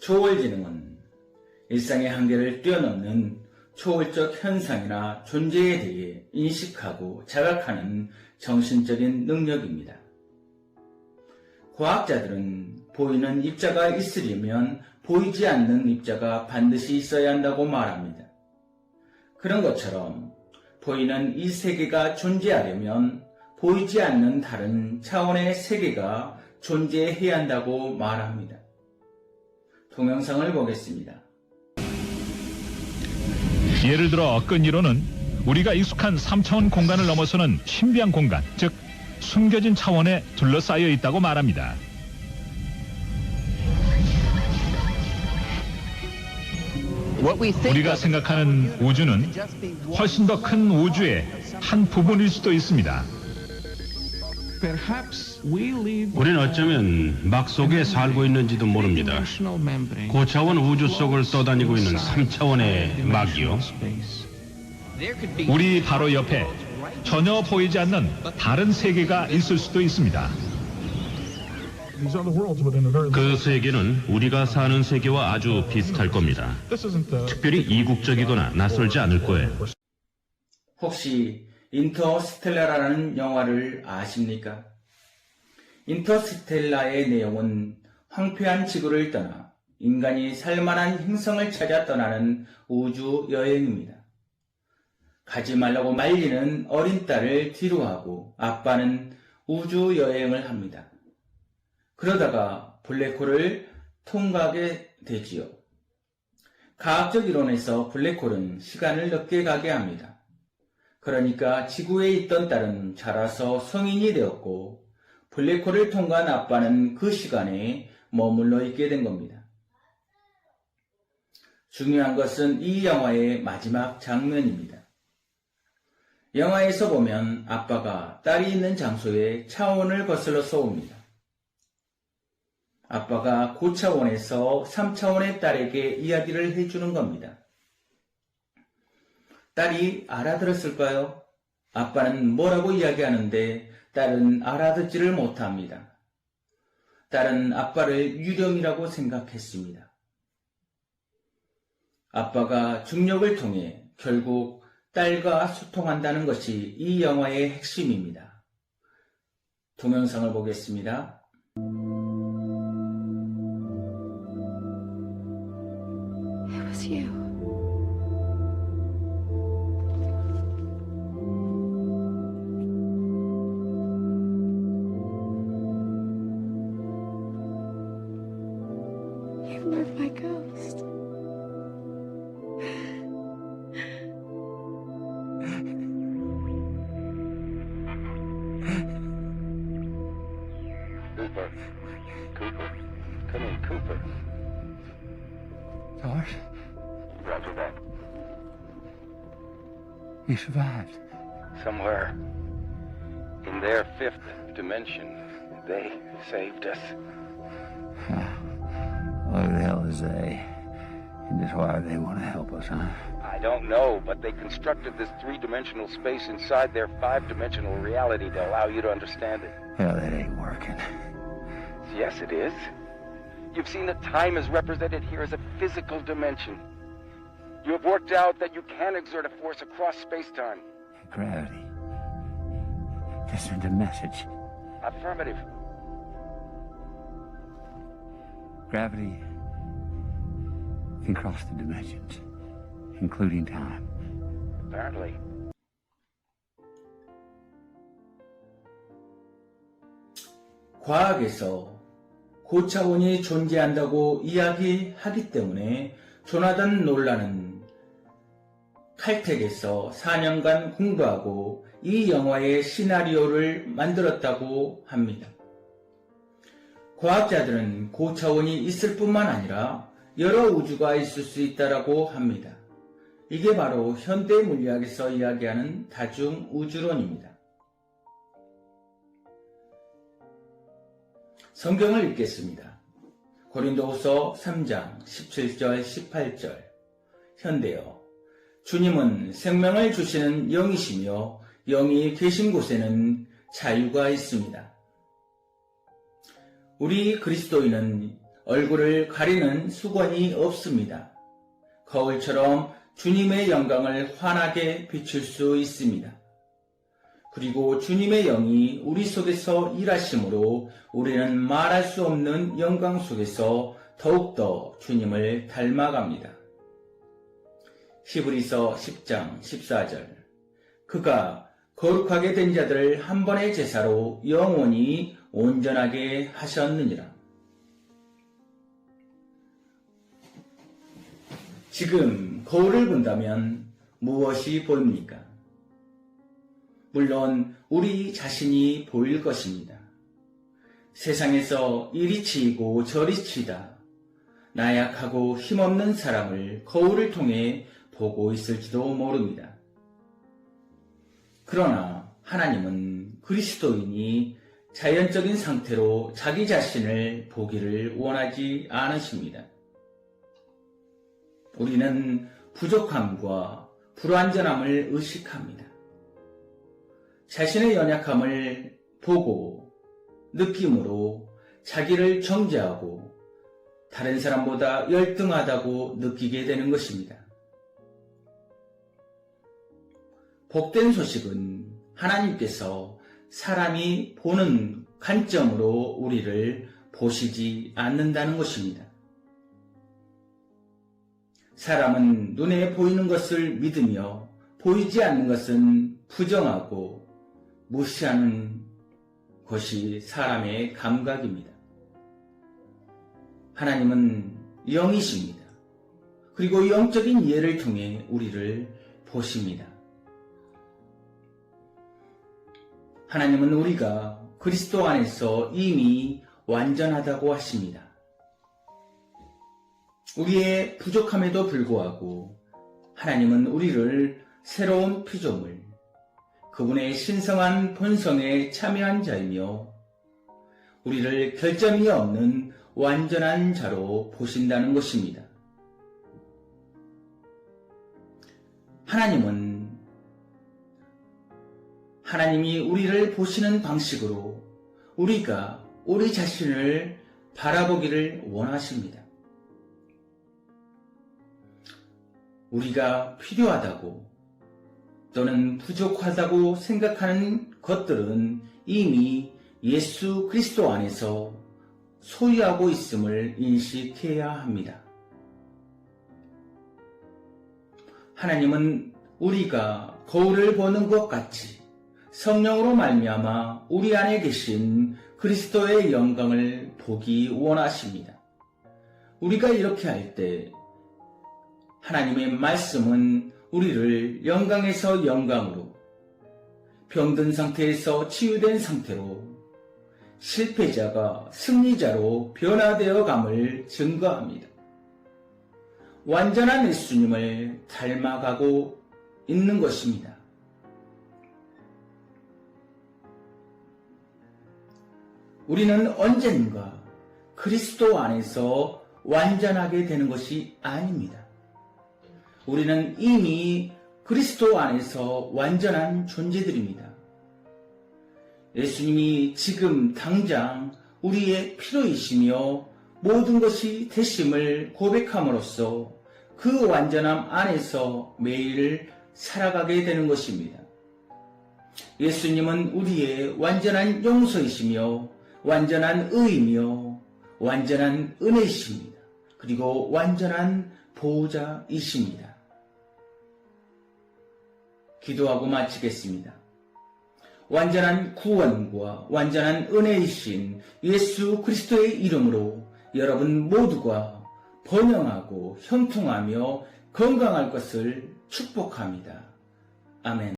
초월지능은 일상의 한계를 뛰어넘는 초월적 현상이나 존재에 대해 인식하고 자각하는 정신적인 능력입니다. 과학자들은 보이는 입자가 있으려면 보이지 않는 입자가 반드시 있어야 한다고 말합니다. 그런 것처럼 보이는 이 세계가 존재하려면 보이지 않는 다른 차원의 세계가 존재해야 한다고 말합니다. 동영상을 보겠습니다. 예를 들어 어떤 이론은 우리가 익숙한 3차원 공간을 넘어서는 신비한 공간, 즉 숨겨진 차원에 둘러싸여 있다고 말합니다. 우리가 생각하는 우주는 훨씬 더 큰 우주의 한 부분일 수도 있습니다. 우리는 어쩌면 막 속에 살고 있는지도 모릅니다. 고차원 우주 속을 떠다니고 있는 3차원의 막이요. 우리 바로 옆에 전혀 보이지 않는 다른 세계가 있을 수도 있습니다. 그 세계는 우리가 사는 세계와 아주 비슷할 겁니다. 특별히 이국적이거나 낯설지 않을 거예요. 혹시 인터스텔라라는 영화를 아십니까? 인터스텔라의 내용은 황폐한 지구를 떠나 인간이 살만한 행성을 찾아 떠나는 우주 여행입니다. 가지 말라고 말리는 어린 딸을 뒤로하고 아빠는 우주 여행을 합니다. 그러다가 블랙홀을 통과하게 되지요. 과학적 이론에서 블랙홀은 시간을 늦게 가게 합니다. 그러니까 지구에 있던 딸은 자라서 성인이 되었고 블랙홀을 통과한 아빠는 그 시간에 머물러 있게 된 겁니다. 중요한 것은 이 영화의 마지막 장면입니다. 영화에서 보면 아빠가 딸이 있는 장소에 차원을 거슬러서 옵니다. 아빠가 고차원에서 3차원의 딸에게 이야기를 해주는 겁니다. 딸이 알아들었을까요? 아빠는 뭐라고 이야기하는데 딸은 알아듣지를 못합니다. 딸은 아빠를 유령이라고 생각했습니다. 아빠가 중력을 통해 결국 딸과 소통한다는 것이 이 영화의 핵심입니다. 동영상을 보겠습니다. It was you. You were my ghost. Cooper. Cooper. Come in, Cooper. George, Roger that. you survived. Somewhere in their fifth dimension, they saved us. Who the hell is they? And just why they want to help us, huh? I don't know, but they constructed this three-dimensional space inside their five-dimensional reality to allow you to understand it. Hell, that ain't working. Yes, it is. You've seen that time is represented here as a physical dimension. You have worked out that you can exert a force across space-time. Gravity. Just sent a message. Affirmative. Gravity can cross the dimensions, including time. Apparently. 과학에서 고차원이 존재한다고 이야기하기 때문에 조나단 놀란은 칼텍에서 4년간 공부하고 이 영화의 시나리오를 만들었다고 합니다. 과학자들은 고차원이 있을 뿐만 아니라 여러 우주가 있을 수 있다고 합니다. 이게 바로 현대 물리학에서 이야기하는 다중우주론입니다. 성경을 읽겠습니다. 고린도후서 3장 17절 18절. 현대어 주님은 생명을 주시는 영이시며 영이 계신 곳에는 자유가 있습니다. 우리 그리스도인은 얼굴을 가리는 수건이 없습니다. 거울처럼 주님의 영광을 환하게 비출 수 있습니다. 그리고 주님의 영이 우리 속에서 일하심으로 우리는 말할 수 없는 영광 속에서 더욱더 주님을 닮아갑니다. 히브리서 10장 14절 그가 거룩하게 된 자들을 한 번의 제사로 영원히 온전하게 하셨느니라. 지금 거울을 본다면 무엇이 보입니까? 물론 우리 자신이 보일 것입니다. 세상에서 이리 치이고 저리 치다 나약하고 힘없는 사람을 거울을 통해 보고 있을지도 모릅니다. 그러나 하나님은 그리스도인이 자연적인 상태로 자기 자신을 보기를 원하지 않으십니다. 우리는 부족함과 불완전함을 의식합니다. 자신의 연약함을 보고 느낌으로 자기를 정죄하고 다른 사람보다 열등하다고 느끼게 되는 것입니다. 복된 소식은 하나님께서 사람이 보는 관점으로 우리를 보시지 않는다는 것입니다. 사람은 눈에 보이는 것을 믿으며 보이지 않는 것은 부정하고 무시하는 것이 사람의 감각입니다. 하나님은 영이십니다. 그리고 영적인 이해를 통해 우리를 보십니다. 하나님은 우리가 그리스도 안에서 이미 완전하다고 하십니다. 우리의 부족함에도 불구하고 하나님은 우리를 새로운 피조물, 그분의 신성한 본성에 참여한 자이며 우리를 결점이 없는 완전한 자로 보신다는 것입니다. 하나님이 우리를 보시는 방식으로 우리가 우리 자신을 바라보기를 원하십니다. 우리가 필요하다고 또는 부족하다고 생각하는 것들은 이미 예수 그리스도 안에서 소유하고 있음을 인식해야 합니다. 하나님은 우리가 거울을 보는 것 같이 성령으로 말미암아 우리 안에 계신 그리스도의 영광을 보기 원하십니다. 우리가 이렇게 할 때 하나님의 말씀은 우리를 영광에서 영광으로, 병든 상태에서 치유된 상태로, 실패자가 승리자로 변화되어 감을 증거합니다. 완전한 예수님을 닮아가고 있는 것입니다. 우리는 언젠가 그리스도 안에서 완전하게 되는 것이 아닙니다. 우리는 이미 그리스도 안에서 완전한 존재들입니다. 예수님이 지금 당장 우리의 필요이시며 모든 것이 되심을 고백함으로써 그 완전함 안에서 매일 살아가게 되는 것입니다. 예수님은 우리의 완전한 용서이시며 완전한 의이며 완전한 은혜이십니다. 그리고 완전한 보호자이십니다. 기도하고 마치겠습니다. 완전한 구원과 완전한 은혜이신 예수 그리스도의 이름으로 여러분 모두가 번영하고 형통하며 건강할 것을 축복합니다. 아멘.